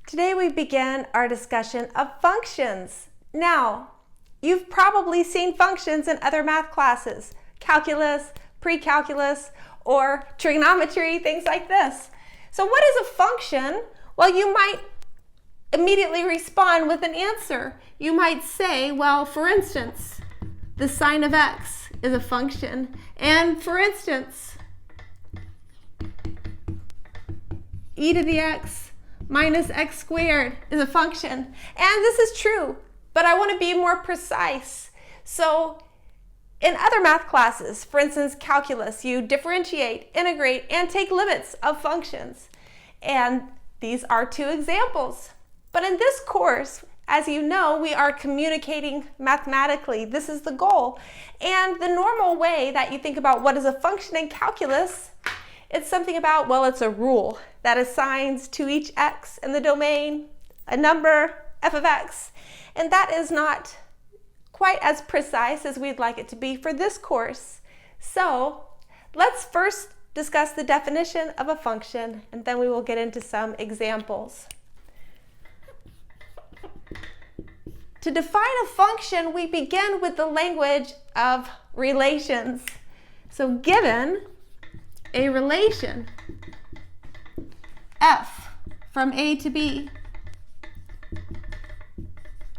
Today we begin our discussion of functions. Now, you've probably seen functions in other math classes, calculus, pre-calculus, or trigonometry, things like this. So what is a function? Well, you might immediately respond with an answer. You might say, well, for instance, the sine of x is a function. And for instance, e to the x minus x squared is a function. And this is true, but I want to be more precise. So in other math classes, for instance, calculus, you differentiate, integrate, and take limits of functions. And these are two examples. But in this course, as you know, we are communicating mathematically. This is the goal. And the normal way that you think about what is a function in calculus, it's something about, well, it's a rule that assigns to each x in the domain a number, f of x. And that is not quite as precise as we'd like it to be for this course. So let's first discuss the definition of a function, and then we will get into some examples. To define a function, we begin with the language of relations. So given a relation f from A to B.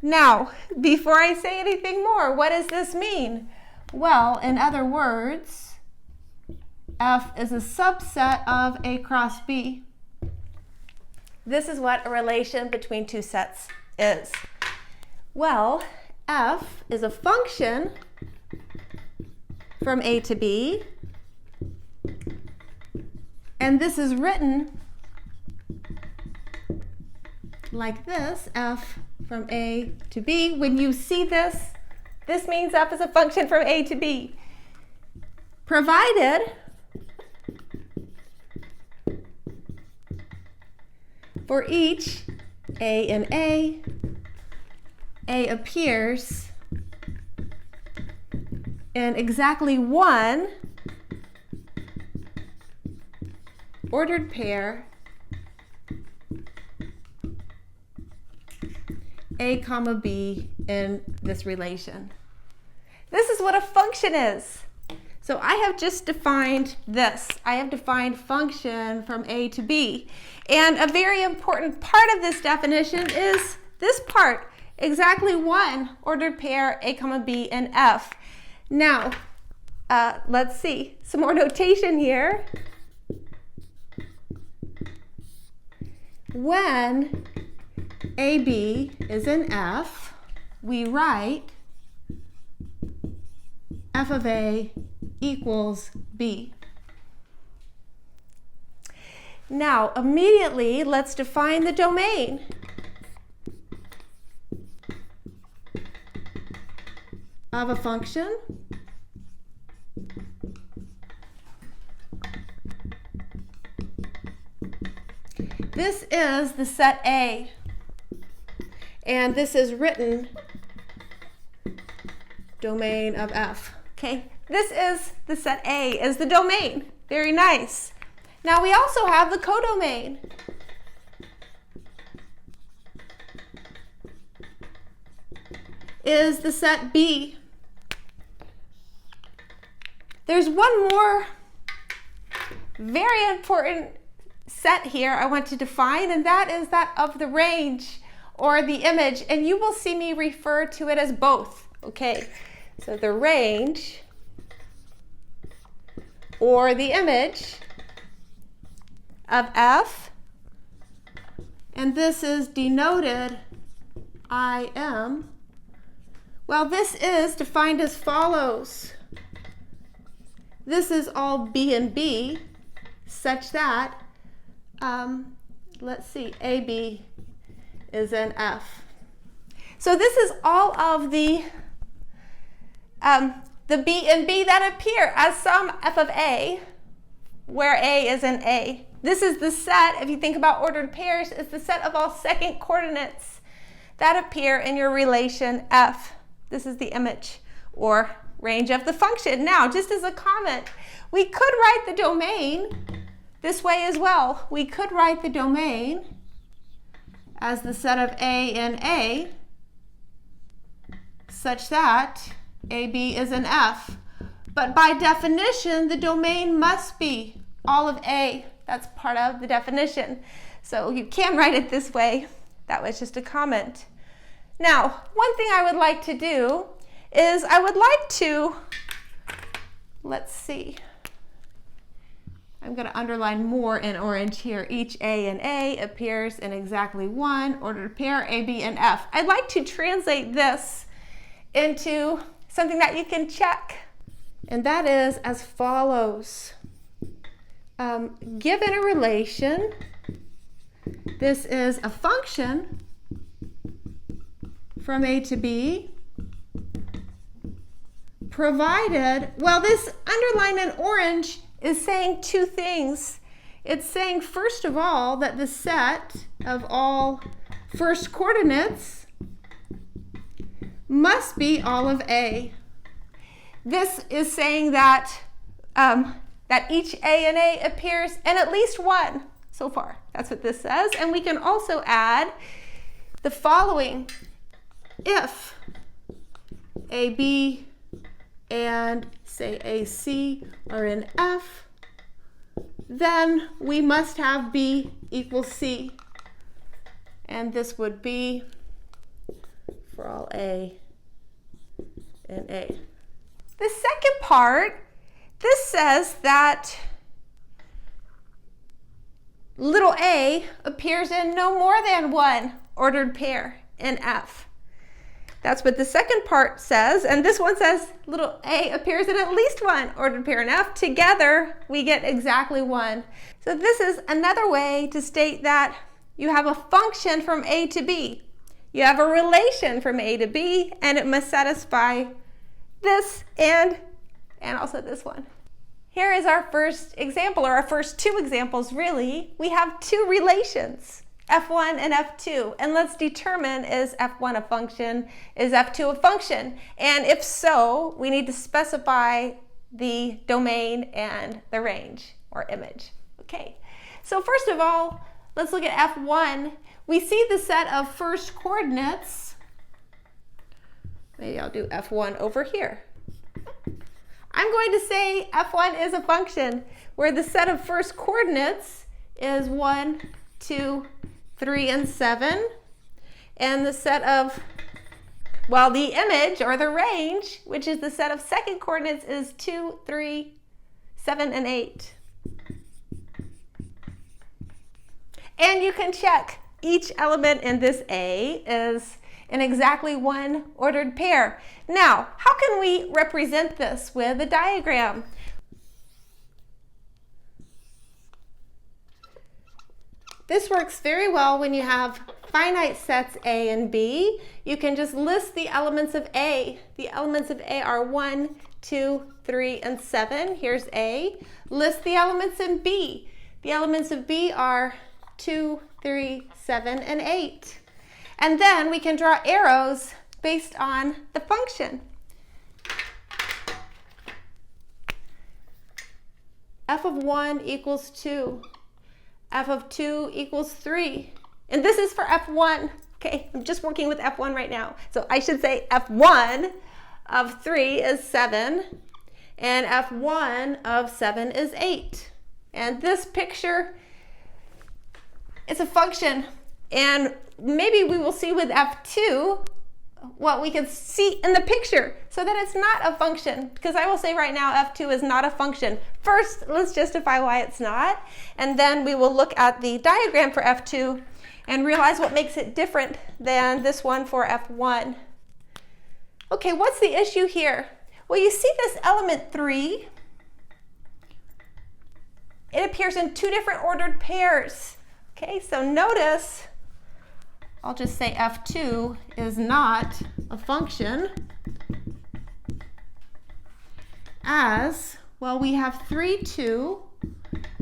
Now, before I say anything more, what does this mean? Well, in other words, f is a subset of A cross B. This is what a relation between two sets is. Well, f is a function from A to B, and this is written like this, f from A to B. When you see this, this means f is a function from A to B, provided for each A in A appears in exactly one ordered pair A comma B in this relation. This is what a function is. So I have just defined this. I have defined function from A to B. And a very important part of this definition is this part, exactly one ordered pair A comma B in F. Now, let's see, some more notation here. When AB is in F, we write f of A equals B. Now, immediately, let's define the domain. Of a function. This is the set A, and this is written domain of F. Okay, this is the set A is the domain. Very nice. Now we also have the codomain. Is the set B. There's one more very important set here I want to define, and that is that of the range or the image, and you will see me refer to it as both. Okay, so the range or the image of F, and this is denoted IM. Well, this is defined as follows. This is all B and B such that, let's see, AB is in F. So this is all of the B and B that appear as some F of A, where A is in A. This is the set, if you think about ordered pairs, is the set of all second coordinates that appear in your relation F. This is the image or range of the function. Now, just as a comment, we could write the domain this way as well. We could write the domain as the set of A in A, such that AB is an F. But by definition, the domain must be all of A. That's part of the definition. So you can write it this way. That was just a comment. Now, one thing I would like to do is I would like to, let's see, I'm going to underline more in orange here. Each A in A appears in exactly one ordered pair, A, B, and F. I'd like to translate this into something that you can check, and that is as follows. Given a relation, this is a function from A to B, provided, well, this underline in orange is saying two things. It's saying, first of all, that the set of all first coordinates must be all of A. This is saying that that each A in A appears in at least one so far. That's what this says. And we can also add the following. If AB and say AC are in F, then we must have B equals C. And this would be for all A in A. The second part, this says that little a appears in no more than one ordered pair in F. That's what the second part says, and this one says little a appears in at least one ordered pair in F. Together, we get exactly one. So this is another way to state that you have a function from A to B. You have a relation from A to B, and it must satisfy this and also this one. Here is our first example, or our first two examples, really. We have two relations, F1 and F2, and let's determine, is F1 a function, is F2 a function? And if so, we need to specify the domain and the range or image. Okay, so first of all, let's look at F1. We see the set of first coordinates. Maybe I'll do F1 over here. I'm going to say F1 is a function where the set of first coordinates is 1, 2, 3, and 7. And the set of, well, the image or the range, which is the set of second coordinates, is 2, 3, 7, and 8. And you can check each element in this A is in exactly one ordered pair. Now, how can we represent this with a diagram? This works very well when you have finite sets A and B. You can just list the elements of A. The elements of A are 1, 2, 3, and 7. Here's A. List the elements in B. The elements of B are 2, 3, 7, and 8. And then we can draw arrows based on the function. F of 1 equals 2. F of 2 equals 3. And this is for F1. Okay, I'm just working with F1 right now. So I should say F1 of 3 is 7. And F1 of 7 is 8. And this picture is a function. And maybe we will see with F2 what we can see in the picture so that it's not a function, because I will say right now F2 is not a function. First, let's justify why it's not, and then we will look at the diagram for F2 and realize what makes it different than this one for F1. Okay, what's the issue here? Well, you see this element 3. It appears in two different ordered pairs. Okay, so notice, I'll just say F2 is not a function as, well, we have 3, 2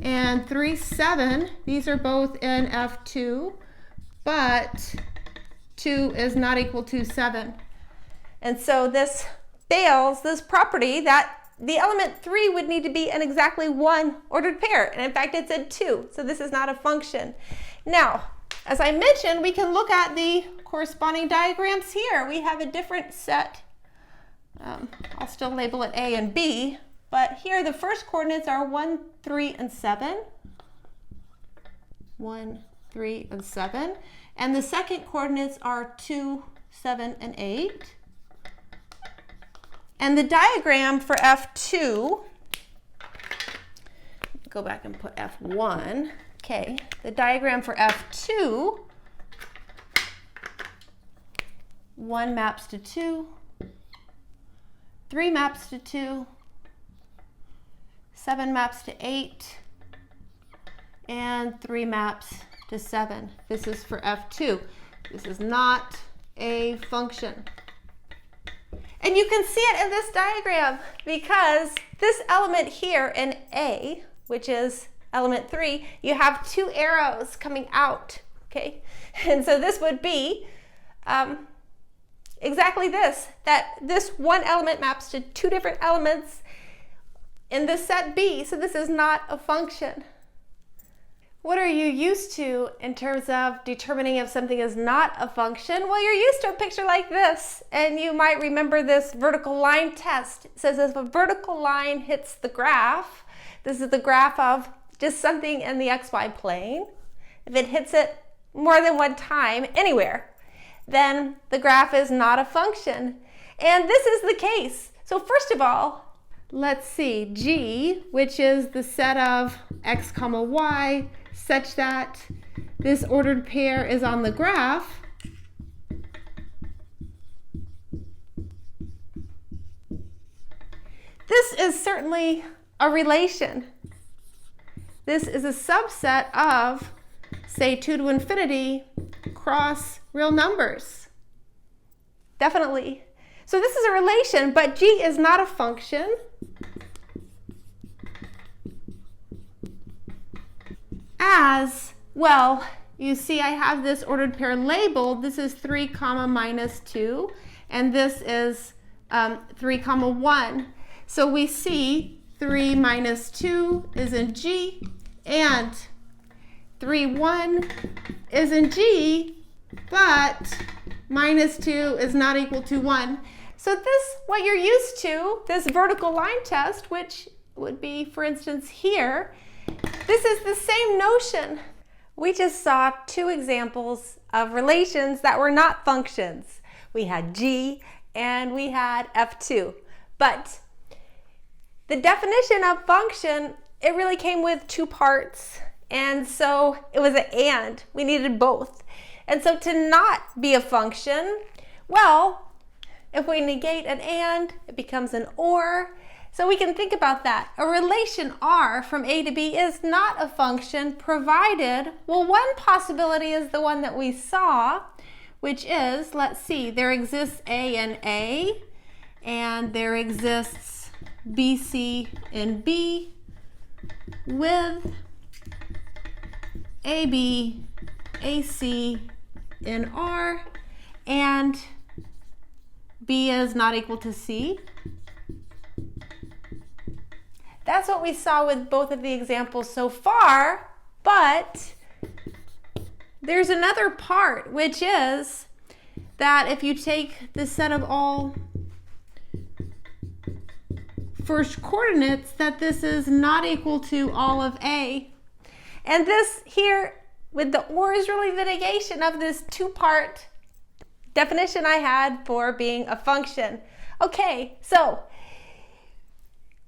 and 3, 7. These are both in F2, but 2 is not equal to 7. And so this fails this property that the element 3 would need to be in exactly one ordered pair. And in fact, it's in 2, so this is not a function. Now, As I mentioned, we can look at the corresponding diagrams here. We have a different set. I'll still label it A and B, but here the first coordinates are 1, 3, and 7. 1, 3, and 7. And the second coordinates are 2, 7, and 8. And the diagram for F2, go back and put F1. Okay, the diagram for F2, 1 maps to 2, 3 maps to 2, 7 maps to 8, and 3 maps to 7. This is for F2. This is not a function. And you can see it in this diagram because this element here in A, which is element 3, you have 2 arrows coming out, okay? And so this would be exactly this, that this one element maps to 2 different elements in the set B, so this is not a function. What are you used to in terms of determining if something is not a function? Well, you're used to a picture like this, and you might remember this vertical line test. It says if a vertical line hits the graph, this is the graph of just something in the XY plane. If it hits it more than one time, anywhere, then the graph is not a function. And this is the case. So first of all, let's see, G, which is the set of x comma y, such that this ordered pair is on the graph. This is certainly a relation. This is a subset of, say, 2 to infinity cross real numbers. Definitely. So this is a relation, but G is not a function. As well, you see I have this ordered pair labeled. This is 3 comma minus 2, and this is 3 comma 1. So we see 3 minus 2 is in G, and 3, 1 is in G, but minus 2 is not equal to 1. So this, what you're used to, this vertical line test, which would be, for instance, here, this is the same notion. We just saw 2 examples of relations that were not functions. We had G and we had F2. But the definition of function, it really came with 2 parts. And so it was an and. We needed both. And so to not be a function, well, if we negate an and, it becomes an or. So we can think about that. A relation R from A to B is not a function provided, well, one possibility is the one that we saw, which is, let's see, there exists A in A, and there exists BC in B with AB, AC in R, and B is not equal to C. That's what we saw with both of the examples so far, but there's another part, which is that if you take the set of all first coordinates, that this is not equal to all of A. And this here with the or is really the negation of this 2-part definition I had for being a function. Okay, so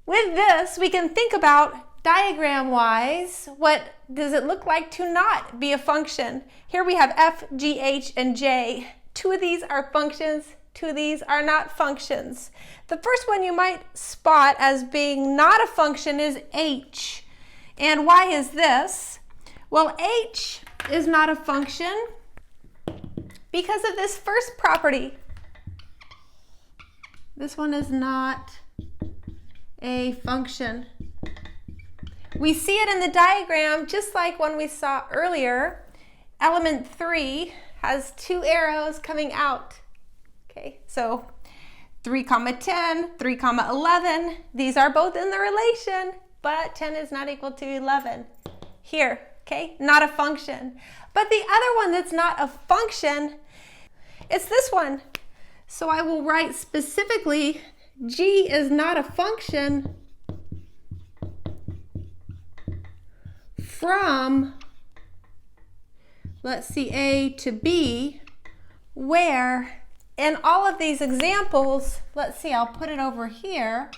with this, we can think about diagram-wise, what does it look like to not be a function? Here we have F, G, H, and J. 2 of these are functions, 2 of these are not functions. The first one you might spot as being not a function is H. And why is this? Well, H is not a function because of this first property. This one is not a function. We see it in the diagram just like when we saw earlier. Element 3 has 2 arrows coming out. Okay, so 3 comma 10, 3 comma 11. These are both in the relation, but 10 is not equal to 11. Here, okay, not a function. But the other one that's not a function, it's this one. So I will write specifically, g is not a function from, let's see, A to B, where in all of these examples, let's see, I'll put it over here.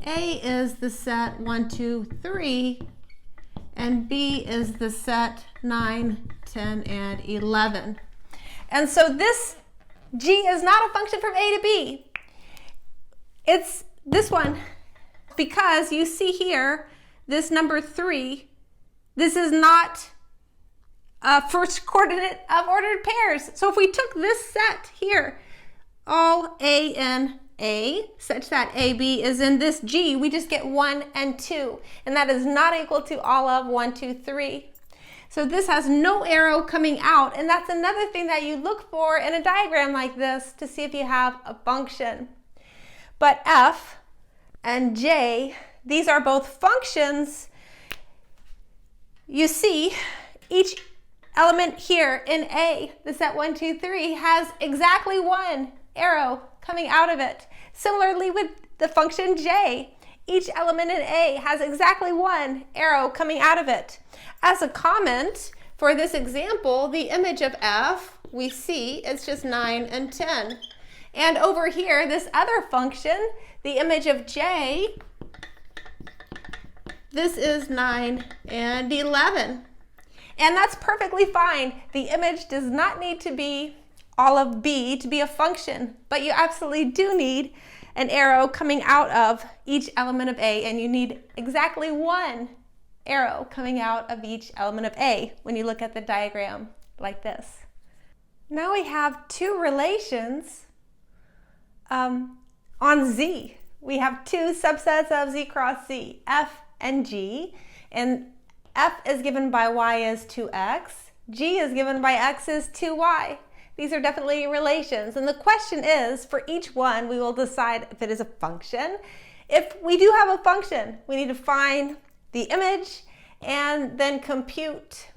A is the set 1, 2, 3, and B is the set 9, 10, and 11. And so this G is not a function from A to B. It's this one, because you see here, this number 3, this is not a first coordinate of ordered pairs. So if we took this set here, all A in A, such that AB is in this G, we just get 1 and 2, and that is not equal to all of 1, 2, 3. So this has no arrow coming out, and that's another thing that you look for in a diagram like this to see if you have a function. But F and J, these are both functions. You see, each element here in A, the set 1, 2, 3, has exactly 1 arrow coming out of it. Similarly with the function J, each element in A has exactly 1 arrow coming out of it. As a comment for this example, the image of F, we see it's just 9 and 10. And over here, this other function, the image of J, this is 9 and 11. And that's perfectly fine. The image does not need to be all of B to be a function, but you absolutely do need an arrow coming out of each element of A, and you need exactly 1 arrow coming out of each element of A when you look at the diagram like this. Now we have 2 relations on Z. We have 2 subsets of Z cross Z, F and G, and F is given by Y as 2x, G is given by X as 2y. These are definitely relations, and the question is, for each one, we will decide if it is a function. If we do have a function, we need to find the image and then compute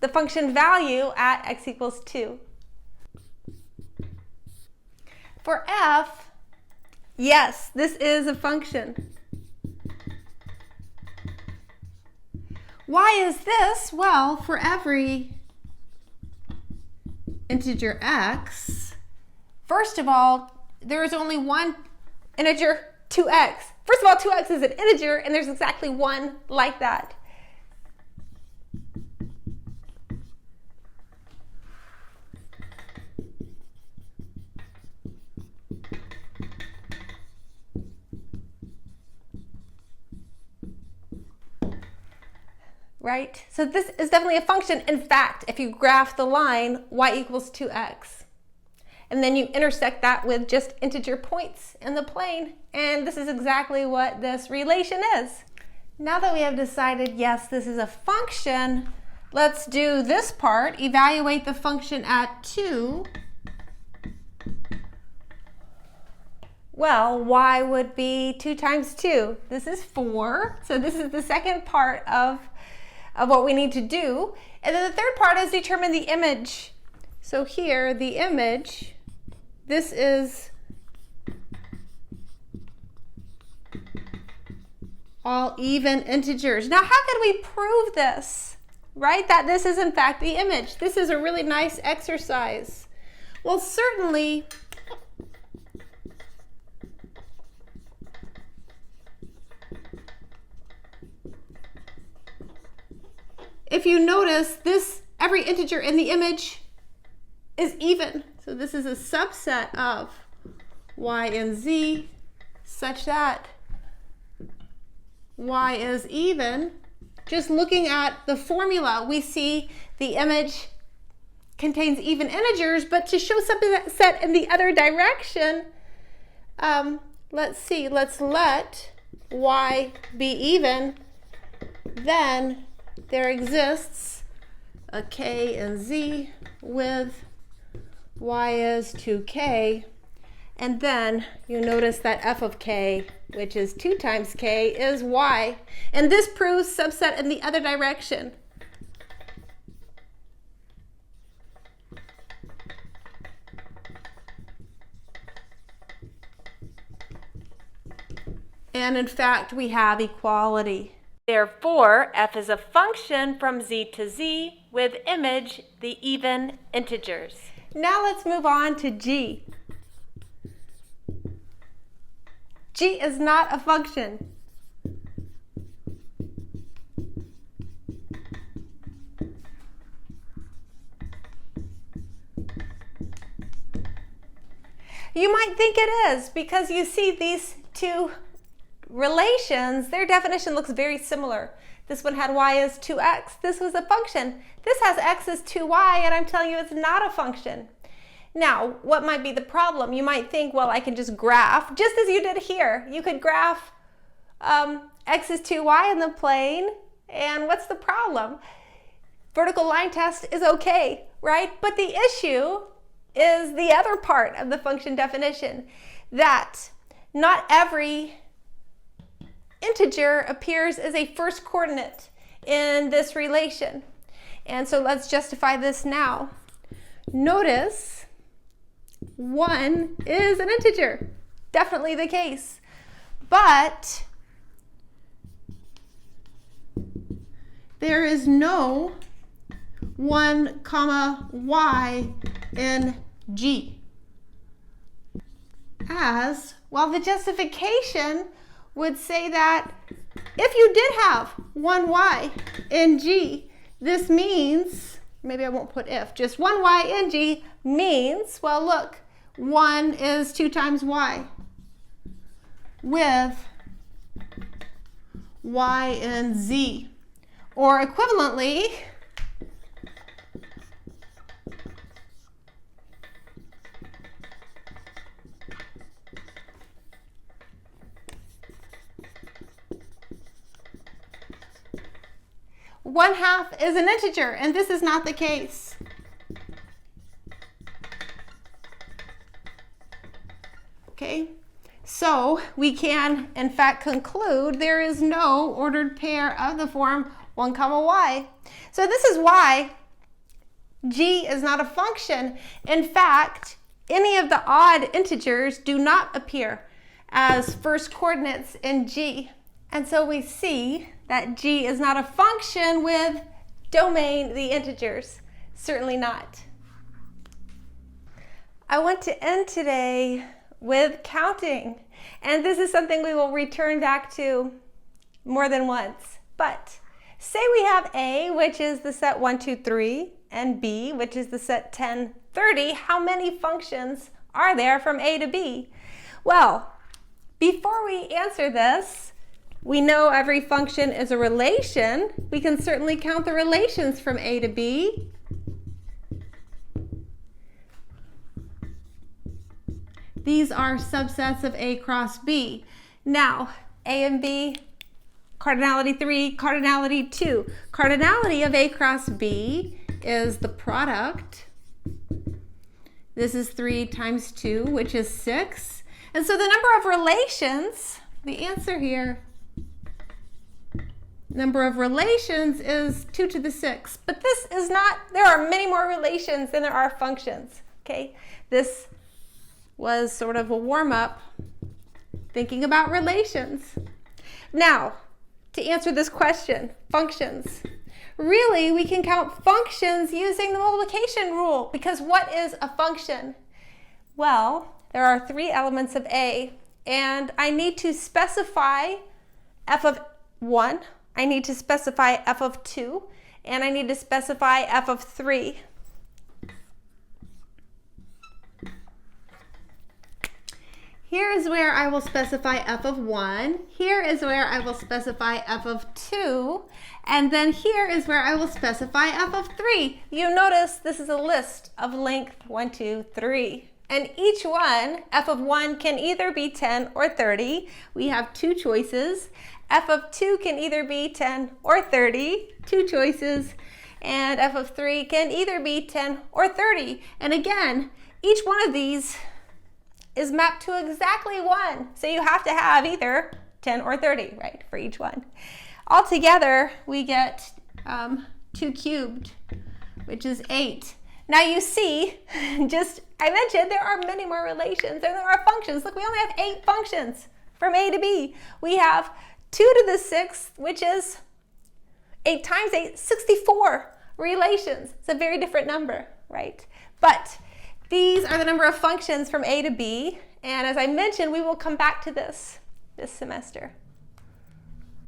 the function value at x equals 2. For F, yes, this is a function. Why is this? Well, for every integer x, first of all, there is only one integer, 2x. First of all, 2x is an integer, and there's exactly 1 like that. Right? So this is definitely a function. In fact, if you graph the line y equals 2x, and then you intersect that with just integer points in the plane, and this is exactly what this relation is. Now that we have decided, yes, this is a function, let's do this part, evaluate the function at 2. Well, y would be 2 times 2. This is 4, so this is the second part of what we need to do. And then the third part is determine the image. So here, the image, this is all even integers. Now, how could we prove this, right? That this is in fact the image. This is a really nice exercise. Well, certainly, if you notice, this every integer in the image is even. So this is a subset of y and z such that y is even. Just looking at the formula, we see the image contains even integers, but to show something that's set in the other direction, let's see, let's let y be even, then there exists a k and z with y is 2k, And then you notice that f of k, which is 2 times k, is y. And this proves subset in the other direction. And in fact, we have equality. Therefore, f is a function from z to z with image the even integers. Now let's move on to g. G is not a function. You might think it is because you see these two relations, their definition looks very similar. This one had y as 2x. This was a function. This has x as 2y, and I'm telling you it's not a function. Now, what might be the problem? You might think, well, I can just graph, just as you did here. You could graph x is 2y in the plane, and what's the problem? Vertical line test is okay, right? But the issue is the other part of the function definition, that not every integer appears as a first coordinate in this relation. And so let's justify this now. Notice 1 is an integer, definitely the case. But there is no 1 comma y in G. As, well, the justification would say that if you did have 1y in G, this means, maybe I won't put if, just 1y in G means, well, look, 1 is 2 times y with y in Z. Or equivalently, one half is an integer, and this is not the case. Okay, so we can in fact conclude there is no ordered pair of the form 1 comma y. So this is why G is not a function. In fact, any of the odd integers do not appear as first coordinates in G. And so we see that G is not a function with domain the integers. Certainly not. I want to end today with counting. And this is something we will return back to more than once. But say we have A, which is the set 1, 2, 3, and B, which is the set 10, 30. How many functions are there from A to B? Well, before we answer this, we know every function is a relation. We can certainly count the relations from A to B. These are subsets of A cross B. Now, A and B, cardinality 3, cardinality 2. Cardinality of A cross B is the product. This is 3 times 2, which is 6. And so the number of relations, the answer here, number of relations is 2 to the 6. But this is not, there are many more relations than there are functions. Okay, this was sort of a warm-up thinking about relations. Now, to answer this question, functions. Really, we can count functions using the multiplication rule, because what is a function? Well, there are 3 elements of A, and I need to specify f of 1, I need to specify f of 2, and I need to specify f of 3. Here is where I will specify f of 1. Here is where I will specify f of 2. And then here is where I will specify f of 3. You notice this is a list of length 1, 2, 3. And each one, f of 1 can either be 10 or 30. We have 2 choices. F of 2 can either be 10 or 30. 2 choices. And f of 3 can either be 10 or 30. And again, each one of these is mapped to exactly 1. So you have to have either 10 or 30, right, for each one. Altogether, we get 2 cubed, which is 8. Now you see, I mentioned there are many more relations, and there are functions. Look, we only have 8 functions from a to b. We have 2 to the 6th, which is 8 times 8, 64 relations. It's a very different number, right? But these are the number of functions from a to b, and as I mentioned, we will come back to this semester.